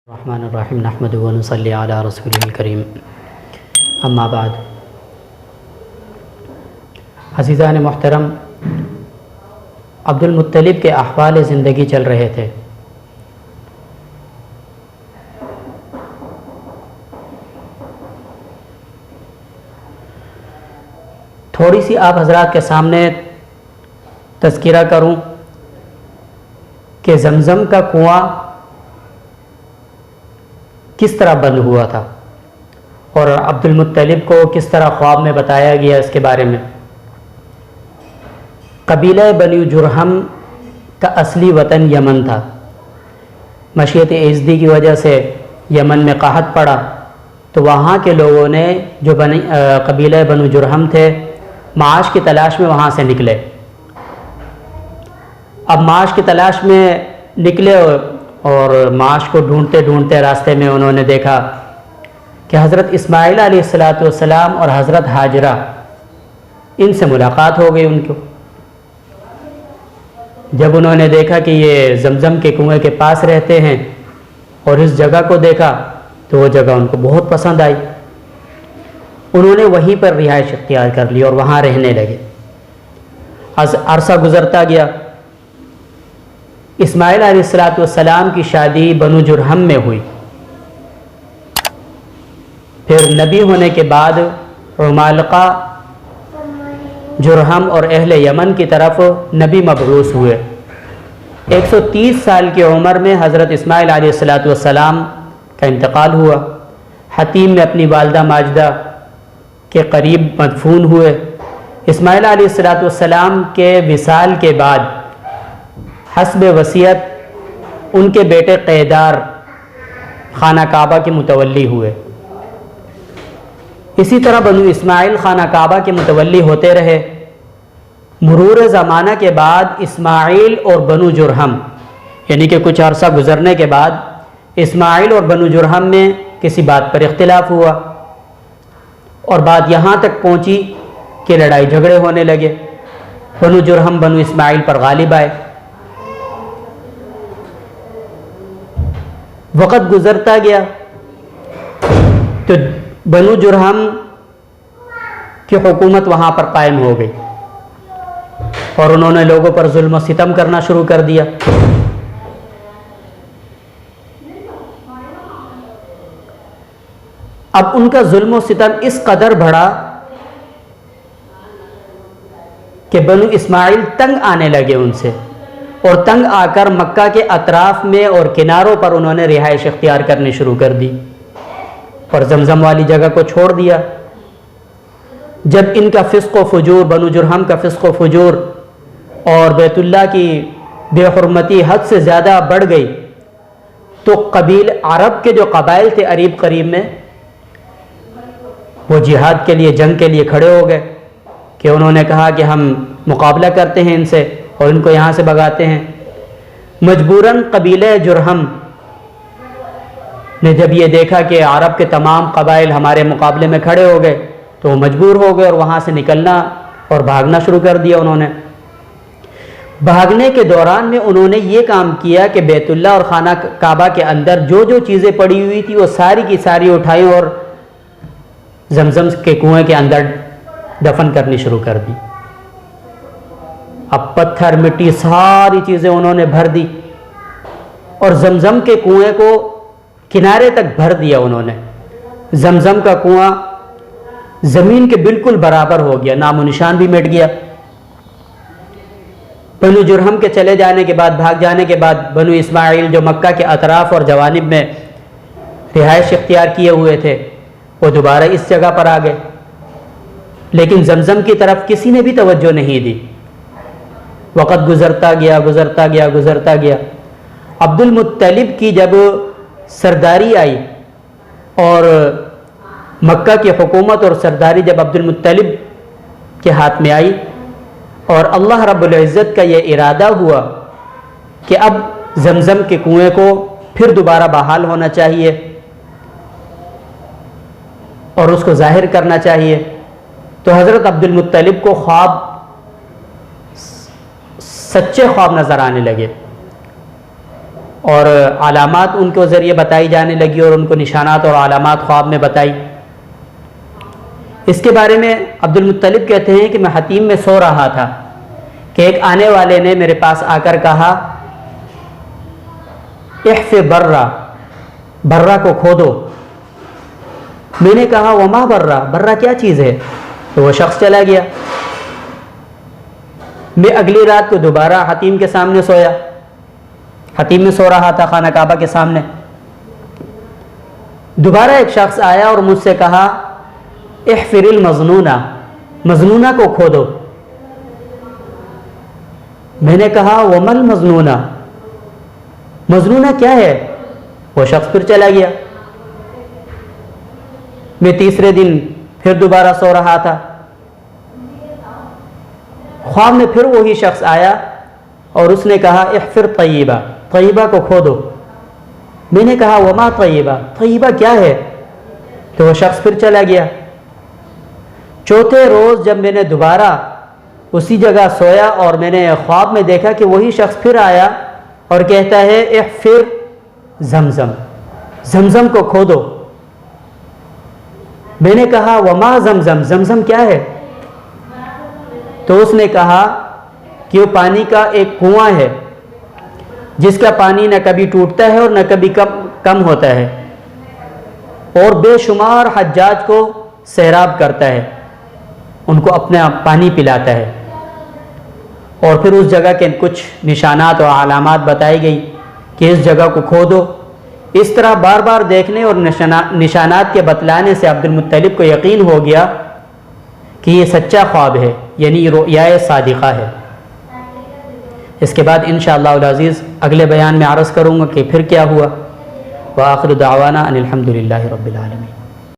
الرحمن الرحیم نحمدہ و نصلی علی رسولہ الکریم اما بعد۔ عزیزان محترم، عبد المطلب کے احوال زندگی چل رہے تھے۔ تھوڑی سی آپ حضرات کے سامنے تذکرہ کروں کہ زمزم کا کنواں کس طرح بند ہوا تھا اور عبد المطلب کو کس طرح خواب میں بتایا گیا اس کے بارے میں۔ قبیلہ بنی جرہم کا اصلی وطن یمن تھا۔ مشیت ایزدی کی وجہ سے یمن میں قحط پڑا تو وہاں کے لوگوں نے جو قبیلہ بنو جرہم تھے معاش کی تلاش میں وہاں سے نکلے۔ اب معاش کی تلاش میں نکلے اور معاش کو ڈھونڈتے ڈھونڈتے راستے میں انہوں نے دیکھا کہ حضرت اسماعیل علیہ السلام اور حضرت ہاجرہ ان سے ملاقات ہو گئی ان کو۔ جب انہوں نے دیکھا کہ یہ زمزم کے کنویں کے پاس رہتے ہیں اور اس جگہ کو دیکھا تو وہ جگہ ان کو بہت پسند آئی۔ انہوں نے وہیں پر رہائش اختیار کر لی اور وہاں رہنے لگے۔ عرصہ گزرتا گیا۔ اسماعیل علیہ السلام کی شادی بنو جرہم میں ہوئی۔ پھر نبی ہونے کے بعد عمالقہ جرہم اور اہل یمن کی طرف نبی مبعوث ہوئے۔ 130 سال کی عمر میں حضرت اسماعیل علیہ السلام کا انتقال ہوا۔ حتیم میں اپنی والدہ ماجدہ کے قریب مدفون ہوئے۔ اسماعیل علیہ السلام کے وصال کے بعد حسب وصیت ان کے بیٹے قیدار خانہ کعبہ کے متولی ہوئے۔ اسی طرح بنو اسماعیل خانہ کعبہ کے متولی ہوتے رہے۔ مرور زمانہ کے بعد اسماعیل اور بنو جرہم یعنی کہ کچھ عرصہ گزرنے کے بعد اسماعیل اور بنو جرہم میں کسی بات پر اختلاف ہوا اور بات یہاں تک پہنچی کہ لڑائی جھگڑے ہونے لگے۔ بنو جرہم بنو اسماعیل پر غالب آئے۔ وقت گزرتا گیا تو بنو جرہم کی حکومت وہاں پر قائم ہو گئی اور انہوں نے لوگوں پر ظلم و ستم کرنا شروع کر دیا۔ اب ان کا ظلم و ستم اس قدر بڑھا کہ بنو اسماعیل تنگ آنے لگے ان سے، اور تنگ آ کر مکہ کے اطراف میں اور کناروں پر انہوں نے رہائش اختیار کرنی شروع کر دی اور زمزم والی جگہ کو چھوڑ دیا۔ جب ان کا فسق و فجور، بنو جرہم کا فسق و فجور اور بیت اللہ کی بے حرمتی حد سے زیادہ بڑھ گئی تو عرب کے جو قبائل تھے قریب قریب میں وہ جہاد کے لیے، جنگ کے لیے کھڑے ہو گئے کہ انہوں نے کہا کہ ہم مقابلہ کرتے ہیں ان سے اور ان کو یہاں سے بھگاتے ہیں۔ مجبوراً قبیلہ جرہم نے جب یہ دیکھا کہ عرب کے تمام قبائل ہمارے مقابلے میں کھڑے ہو گئے تو وہ مجبور ہو گئے اور وہاں سے نکلنا اور بھاگنا شروع کر دیا۔ انہوں نے بھاگنے کے دوران میں انہوں نے یہ کام کیا کہ بیت اللہ اور خانہ کعبہ کے اندر جو جو چیزیں پڑی ہوئی تھی وہ ساری کی ساری اٹھائیں اور زمزم کے کنویں کے اندر دفن کرنی شروع کر دی۔ اب پتھر مٹی ساری چیزیں انہوں نے بھر دی اور زمزم کے کنویں کو کنارے تک بھر دیا انہوں نے۔ زمزم کا کنواں زمین کے بالکل برابر ہو گیا، نام و نشان بھی مٹ گیا۔ بنو جرہم کے چلے جانے کے بعد، بھاگ جانے کے بعد، بنو اسماعیل جو مکہ کے اطراف اور جوانب میں رہائش اختیار کیے ہوئے تھے وہ دوبارہ اس جگہ پر آ گئے، لیکن زمزم کی طرف کسی نے بھی توجہ نہیں دی۔ وقت گزرتا گیا گزرتا گیا گزرتا گیا۔ عبد المطلب کی جب سرداری آئی اور مکہ کی حکومت اور سرداری جب عبد المطلب کے ہاتھ میں آئی اور اللہ رب العزت کا یہ ارادہ ہوا کہ اب زمزم کے کنویں کو پھر دوبارہ بحال ہونا چاہیے اور اس کو ظاہر کرنا چاہیے، تو حضرت عبد المطلب کو خواب، سچے خواب نظر آنے لگے اور علامات ان کے ذریعے بتائی جانے لگی اور ان کو نشانات اور علامات خواب میں بتائی۔ اس کے بارے میں عبد المطلب کہتے ہیں کہ میں حتیم میں سو رہا تھا کہ ایک آنے والے نے میرے پاس آ کر کہا احف برہ، برہ کو کھودو۔ میں نے کہا وما برہ، برہ کیا چیز ہے؟ تو وہ شخص چلا گیا۔ میں اگلی رات کو دوبارہ حتیم کے سامنے سویا، حتیم میں سو رہا تھا خانہ کعبہ کے سامنے۔ دوبارہ ایک شخص آیا اور مجھ سے کہا احفر المظنونہ، مظنونہ کو کھودو۔ میں نے کہا وما المظنونہ، مظنونہ کیا ہے؟ وہ شخص پھر چلا گیا۔ میں تیسرے دن پھر دوبارہ سو رہا تھا، خواب میں پھر وہی شخص آیا اور اس نے کہا احفر طیبہ، طیبہ کو کھودو۔ میں نے کہا وما طیبہ، طیبہ کیا ہے؟ تو وہ شخص پھر چلا گیا۔ چوتھے روز جب میں نے دوبارہ اسی جگہ سویا اور میں نے خواب میں دیکھا کہ وہی شخص پھر آیا اور کہتا ہے احفر زمزم، زمزم کو کھودو۔ میں نے کہا وما زمزم، زمزم کیا ہے؟ تو اس نے کہا کہ وہ پانی کا ایک کنواں ہے جس کا پانی نہ کبھی ٹوٹتا ہے اور نہ کبھی کم ہوتا ہے، اور بے شمار حجاج کو سیراب کرتا ہے، ان کو اپنا پانی پلاتا ہے۔ اور پھر اس جگہ کے کچھ نشانات اور علامات بتائی گئی کہ اس جگہ کو کھودو۔ اس طرح بار بار دیکھنے اور نشانات کے بتلانے سے عبد المطلب کو یقین ہو گیا کہ یہ سچا خواب ہے، یعنی رؤیا صادقہ ہے۔ اس کے بعد انشاءاللہ العزیز اگلے بیان میں عرض کروں گا کہ پھر کیا ہوا۔ وآخر دعوانا ان الحمد للہ رب العالمین۔